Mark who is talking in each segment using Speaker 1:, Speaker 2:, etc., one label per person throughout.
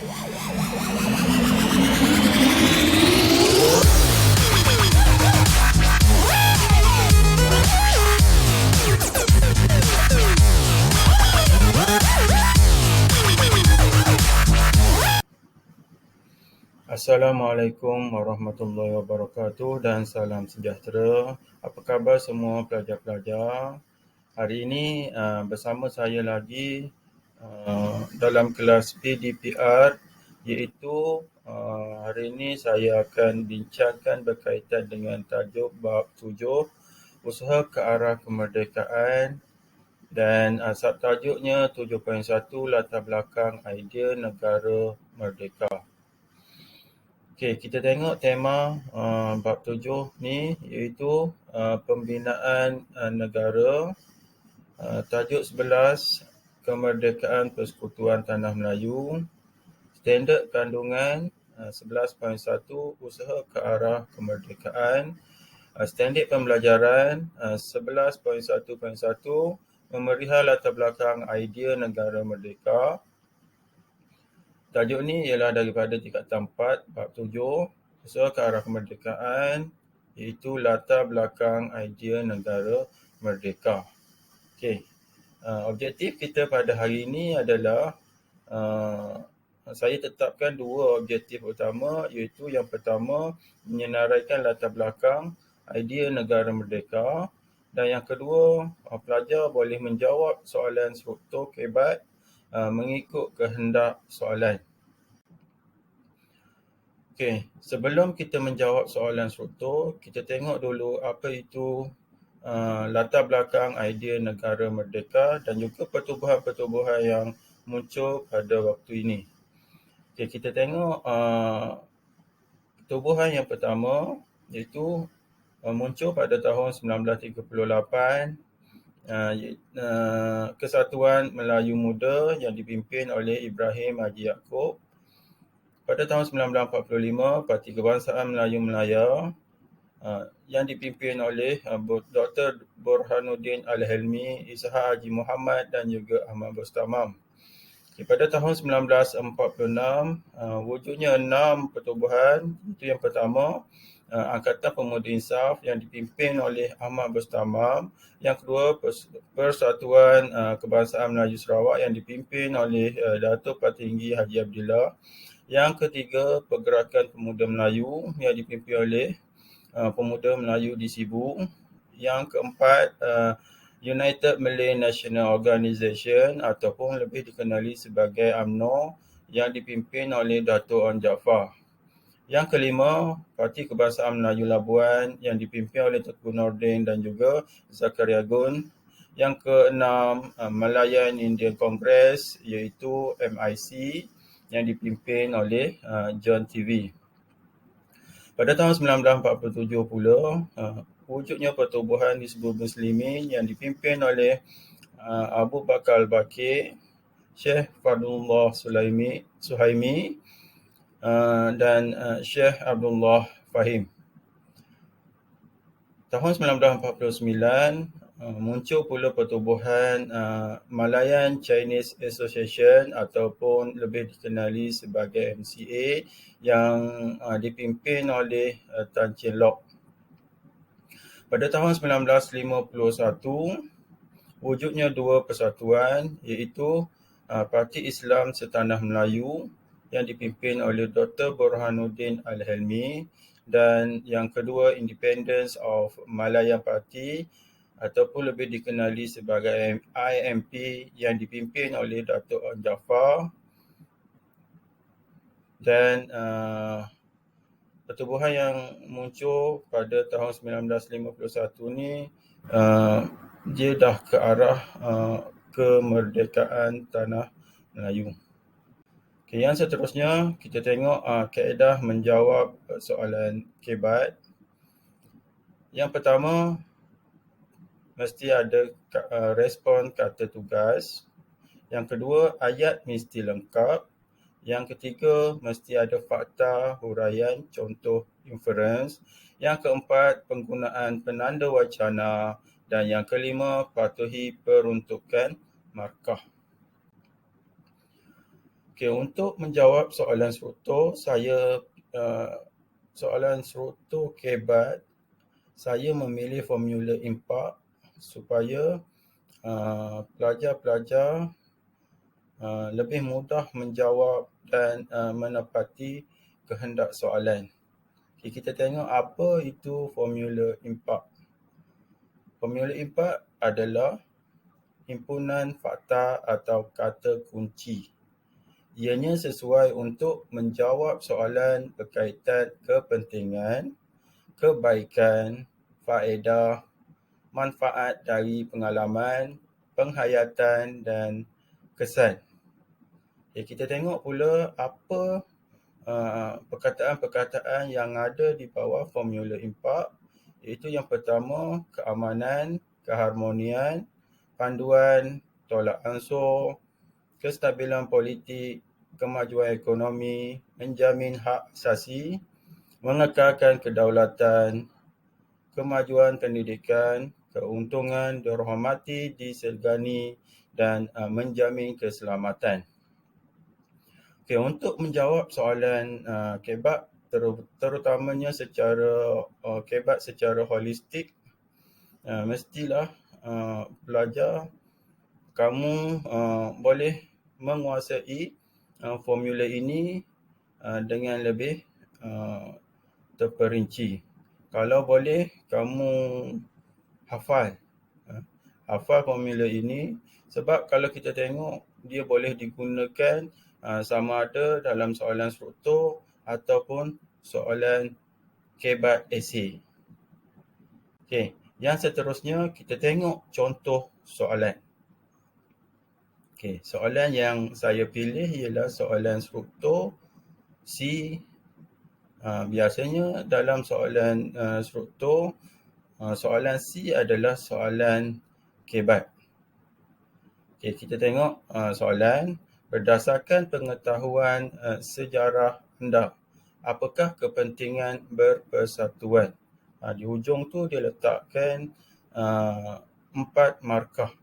Speaker 1: Assalamualaikum warahmatullahi wabarakatuh dan salam sejahtera. Apa khabar semua pelajar-pelajar? Hari ini bersama saya lagi dalam kelas PDPR, iaitu hari ini saya akan bincangkan berkaitan dengan tajuk bab 7, usaha ke arah kemerdekaan, dan subtajuknya 7.1, latar belakang idea negara merdeka. Okey, kita tengok tema bab 7 ni, iaitu pembinaan negara. Tajuk 11, kemerdekaan Persekutuan Tanah Melayu. Standard kandungan 11.1, usaha ke arah kemerdekaan. Standard pembelajaran 11.1.1, memerihal latar belakang idea negara merdeka. Tajuk ni ialah daripada tingkatan 4, bab 7, usaha ke arah kemerdekaan, iaitu latar belakang idea negara merdeka. Okey, objektif kita pada hari ini adalah saya tetapkan dua objektif utama, iaitu yang pertama menyenaraikan latar belakang idea negara merdeka, dan yang kedua pelajar boleh menjawab soalan struktur kebat mengikut kehendak soalan. Okey, sebelum kita menjawab soalan struktur, kita tengok dulu apa itu latar belakang idea negara merdeka dan juga pertubuhan-pertubuhan yang muncul pada waktu ini. Okey, kita tengok pertubuhan yang pertama, iaitu muncul pada tahun 1938, Kesatuan Melayu Muda yang dipimpin oleh Ibrahim Haji Yaakob. Pada tahun 1945, Parti Kebangsaan Melayu Melaya yang dipimpin oleh Dr. Burhanuddin Al-Helmi, Ishak Haji Muhammad dan juga Ahmad Bustamam. Pada tahun 1946, wujudnya 6 pertubuhan. Itu yang pertama, Angkatan Pemuda Insaf yang dipimpin oleh Ahmad Bustamam. Yang kedua, Persatuan Kebangsaan Melayu Sarawak yang dipimpin oleh Datuk Patinggi Haji Abdillah. Yang ketiga, Pergerakan Pemuda Melayu yang dipimpin oleh Pemuda Melayu di Sibu. Yang keempat, United Malay National Organisation ataupun lebih dikenali sebagai UMNO yang dipimpin oleh Dato' Onn Jaafar. Yang kelima, Parti Kebangsaan Melayu Labuan yang dipimpin oleh Tengku Nordin dan juga Zakaria Gun. Yang keenam, Malayan Indian Congress iaitu MIC yang dipimpin oleh John TV. Pada tahun 1947 pula, wujudnya pertubuhan Hizbul Muslimin yang dipimpin oleh Abu Bakar Al-Bakir, Syekh Fadlullah Suhaimi dan Syekh Abdullah Fahim. Tahun 1949, muncul pula pertubuhan Malayan Chinese Association ataupun lebih dikenali sebagai MCA yang dipimpin oleh Tan Chien Lock. Pada tahun 1951, wujudnya dua persatuan, iaitu Parti Islam Setanah Melayu yang dipimpin oleh Dr. Burhanuddin Al-Helmi dan yang kedua Independence of Malayan Party ataupun lebih dikenali sebagai IMP yang dipimpin oleh Dato' Onn Jaafar. Dan pertubuhan yang muncul pada tahun 1951 ni, dia dah ke arah kemerdekaan Tanah Melayu. Okay, yang seterusnya kita tengok kaedah menjawab soalan kebat. Yang pertama, mesti ada respon kata tugas. Yang kedua, ayat mesti lengkap. Yang ketiga, mesti ada fakta, huraian, contoh, inference. Yang keempat, penggunaan penanda wacana. Dan yang kelima, patuhi peruntukan markah. Okey, untuk menjawab soalan struktur, soalan struktur kebat, saya memilih formula impak supaya pelajar-pelajar lebih mudah menjawab dan menepati kehendak soalan. Okay, kita tengok apa itu formula impak. Formula impak adalah himpunan fakta atau kata kunci. Ianya sesuai untuk menjawab soalan berkaitan kepentingan, kebaikan, faedah, manfaat dari pengalaman, penghayatan dan kesan. Okay, kita tengok pula apa perkataan-perkataan yang ada di bawah formula impak, iaitu yang pertama, keamanan, keharmonian, panduan, tolak ansur, kestabilan politik, kemajuan ekonomi, menjamin hak asasi, mengekalkan kedaulatan, kemajuan pendidikan, keuntungan, dihormati, disegani dan menjamin keselamatan. Okay, untuk menjawab soalan kebat, terutamanya secara kebat secara holistik, mestilah pelajar kamu boleh menguasai formula ini dengan lebih terperinci. Kalau boleh, kamu hafal formula ini, sebab kalau kita tengok, dia boleh digunakan sama ada dalam soalan struktur ataupun soalan kebat esei. Okey, yang seterusnya kita tengok contoh soalan. Okey, soalan yang saya pilih ialah soalan struktur C. Biasanya dalam soalan struktur, soalan C adalah soalan kebat. Okey, kita tengok soalan. Berdasarkan pengetahuan sejarah anda, apakah kepentingan berpersatuan? Di hujung tu dia letakkan 4 markah.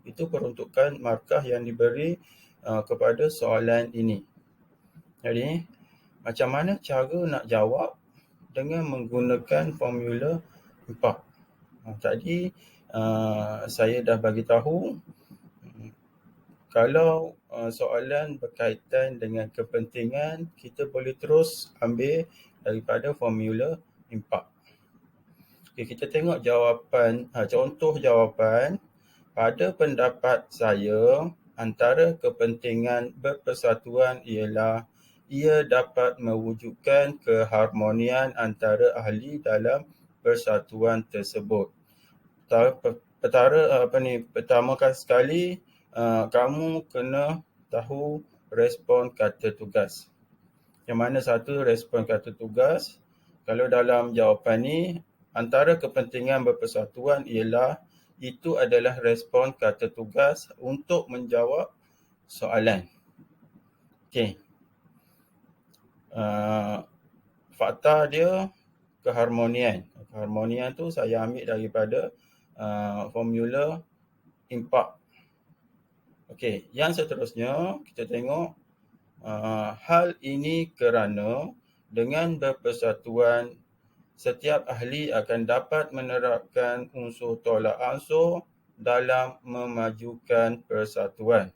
Speaker 1: Itu peruntukan markah yang diberi kepada soalan ini. Jadi, macam mana cara nak jawab dengan menggunakan formula impak? Tadi saya dah bagi tahu, kalau soalan berkaitan dengan kepentingan, kita boleh terus ambil daripada formula impak. Okay, kita tengok jawapan, contoh jawapan. Pada pendapat saya, antara kepentingan berpersatuan ialah ia dapat mewujudkan keharmonian antara ahli dalam persatuan tersebut. Pertama sekali, kamu kena tahu respon kata tugas. Yang mana satu respon kata tugas? Kalau dalam jawapan ni, antara kepentingan berpersatuan ialah itu adalah respon kata tugas untuk menjawab soalan. Okey. Fakta dia keharmonian. Keharmonian tu saya ambil daripada formula impak. Okey, yang seterusnya kita tengok hal ini kerana dengan berpersatuan setiap ahli akan dapat menerapkan unsur tolak ansur dalam memajukan persatuan.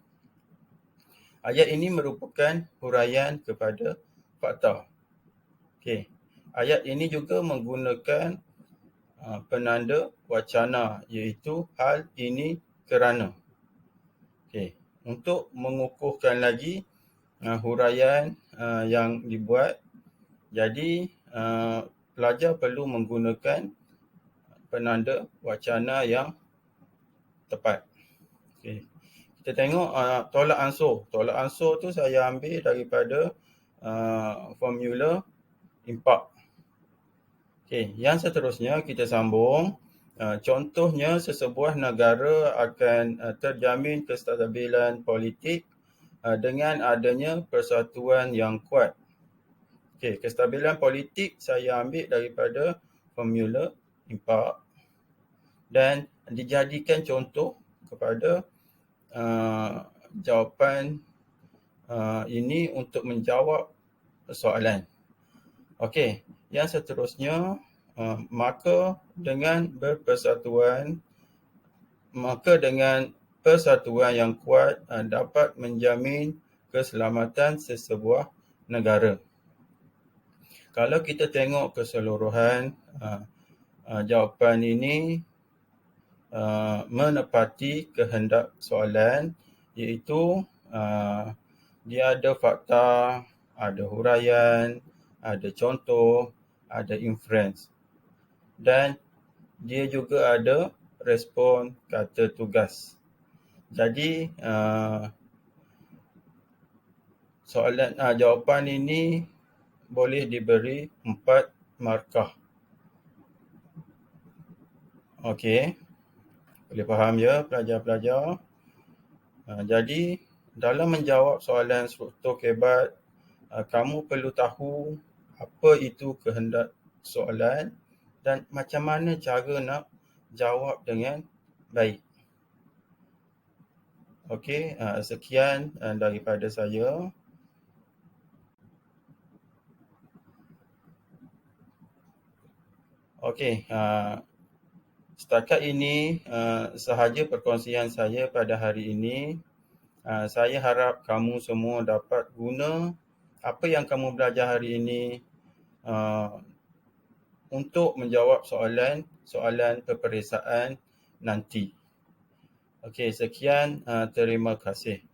Speaker 1: Ayat ini merupakan huraian kepada fakta. Okey, ayat ini juga menggunakan penanda wacana, iaitu hal ini kerana. Okey, untuk mengukuhkan lagi huraian yang dibuat, jadi pelajar perlu menggunakan penanda wacana yang tepat. Okey, kita tengok tolak ansur. Tolak ansur tu saya ambil daripada formula impak. Okey, yang seterusnya kita sambung. Contohnya, sesebuah negara akan terjamin kestabilan politik dengan adanya persatuan yang kuat. Okey, kestabilan politik saya ambil daripada formula impak dan dijadikan contoh kepada jawapan ini untuk menjawab soalan. Okey, yang seterusnya, maka dengan persatuan yang kuat dapat menjamin keselamatan sesebuah negara. Kalau kita tengok keseluruhan, jawapan ini menepati kehendak soalan, iaitu dia ada fakta, ada huraian, ada contoh, ada inference, dan dia juga ada respon kata tugas. Jadi jawapan ini boleh diberi 4 markah. Okey, boleh faham ya pelajar-pelajar? Jadi dalam menjawab soalan struktur kebat, kamu perlu tahu apa itu kehendak soalan dan macam mana cara nak jawab dengan baik. Okey, sekian daripada saya. Okey, setakat ini sahaja perkongsian saya pada hari ini. Saya harap kamu semua dapat guna apa yang kamu belajar hari ini untuk menjawab soalan peperiksaan nanti. Okey, sekian. Terima kasih.